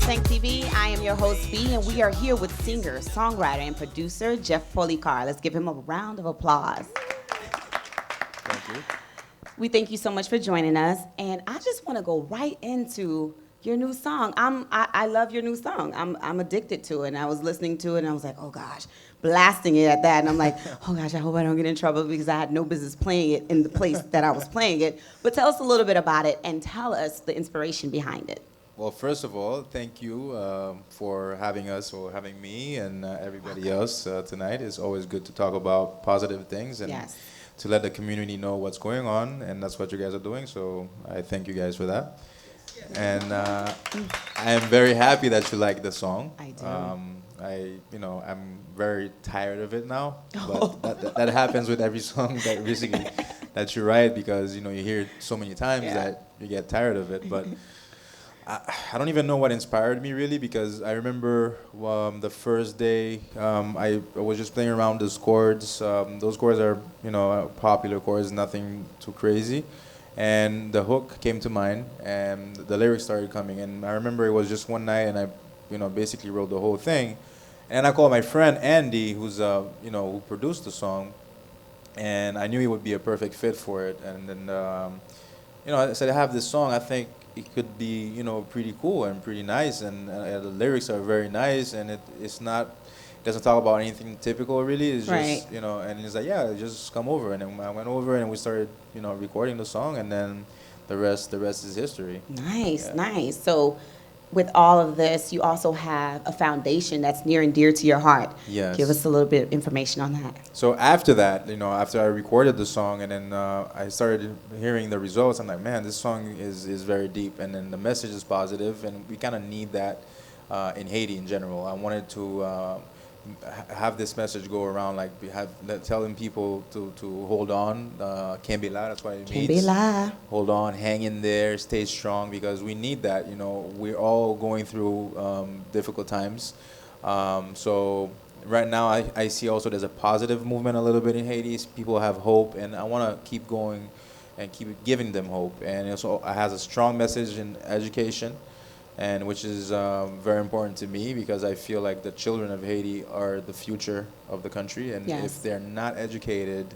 Sank TV. I am your host, B, and we are here with singer, songwriter, and producer Jeff Policard. Let's give him a round of applause. Thank you. We thank you so much for joining us, and I just want to go right into your new song. I love your new song. I'm addicted to it, and I was listening to it, and I was like, oh gosh, blasting it at that, and I'm like, oh gosh, I hope I don't get in trouble because I had no business playing it in the place that I was playing it. But tell us a little bit about it, and tell us the inspiration behind it. Well, first of all, thank you for having us or having me and everybody else tonight. It's always good to talk about positive things and Yes. to let the community know what's going on, and that's what you guys are doing. So I thank you guys for that. And I am very happy that you like the song. I do. I'm very tired of it now, but that happens with every song that basically that you write because you hear it so many times that you get tired of it. But I don't even know what inspired me really because I remember the first day I was just playing around those chords. Those chords are popular chords, nothing too crazy. And the hook came to mind, and the lyrics started coming. And I remember it was just one night, and I, basically wrote the whole thing. And I called my friend Andy, who's, who produced the song, and I knew he would be a perfect fit for it. And then, I said, I have this song. I think it could be, pretty cool and pretty nice, and the lyrics are very nice, and it doesn't talk about anything typical really. It's Right. just, and he's like, yeah, just come over. And then I went over and we started, recording the song, and then the rest is history. Nice, Yeah. nice. So with all of this, you also have a foundation that's near and dear to your heart. Yes. Give us a little bit of information on that. So after that, after I recorded the song and then I started hearing the results, I'm like, man, this song is very deep, and then the message is positive, and we kind of need that in Haiti in general. I wanted to have this message go around, like telling people to hold on, Kembela, that's what it means. Kembela. Hold on, hang in there, stay strong, because we need that. We're all going through difficult times. So right now, I see also there's a positive movement a little bit in Haiti. People have hope, and I want to keep going and keep giving them hope. And it also has a strong message in education, and which is very important to me because I feel like the children of Haiti are the future of the country, and Yes. if they're not educated,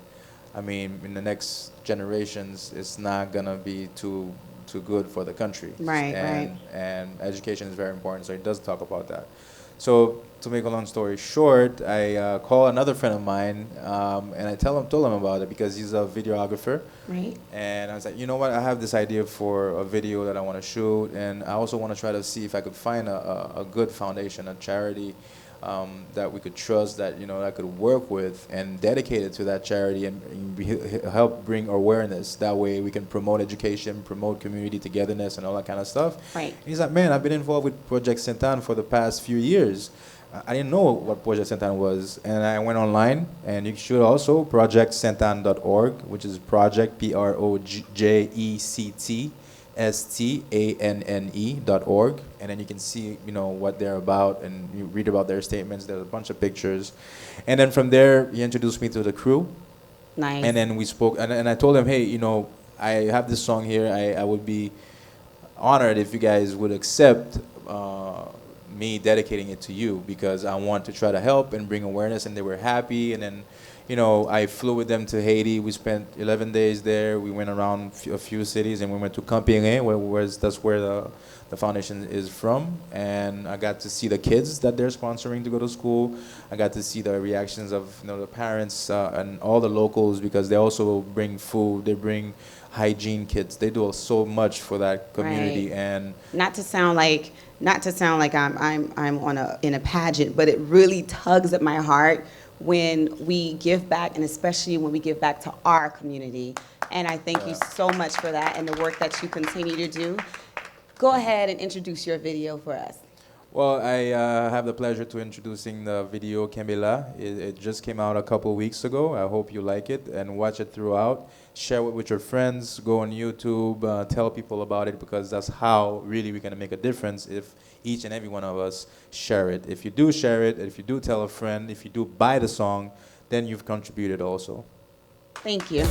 I mean, in the next generations, it's not gonna be too good for the country. Right, and, right. And education is very important, so it does talk about that. So to make a long story short, I call another friend of mine, and I told him about it because he's a videographer. Right. And I was like, you know what, I have this idea for a video that I want to shoot, and I also want to try to see if I could find a good foundation, a charity that we could trust, that I could work with and dedicate it to that charity and help bring awareness. That way we can promote education, promote community togetherness, and all that kind of stuff. Right. And he's like, man, I've been involved with Project Saint-Anne for the past few years. I didn't know what Project Saint-Anne was, and I went online, and you should also projectsaintanne.org, which is project projectStanne.org, and then you can see what they're about, and you read about their statements. There's a bunch of pictures, and then from there he introduced me to the crew, Nice. and then we spoke, and I told him, hey, I have this song here. I would be honored if you guys would accept me dedicating it to you, because I want to try to help and bring awareness. And they were happy. And then, I flew with them to Haiti. We spent 11 days there. We went around a few cities, and we went to Campione, that's where the foundation is from. And I got to see the kids that they're sponsoring to go to school. I got to see the reactions of the parents and all the locals, because they also bring food. They bring hygiene kits. They do so much for that community. Right. And Not to sound like I'm in a pageant, but it really tugs at my heart when we give back, and especially when we give back to our community. And I thank you so much for that and the work that you continue to do. Go ahead and introduce your video for us. Well, I have the pleasure to introducing the video Kembela. It just came out a couple weeks ago. I hope you like it and watch it throughout. Share it with your friends. Go on YouTube. Tell people about it, because that's how really we're going to make a difference if each and every one of us share it. If you do share it, if you do tell a friend, if you do buy the song, then you've contributed also. Thank you.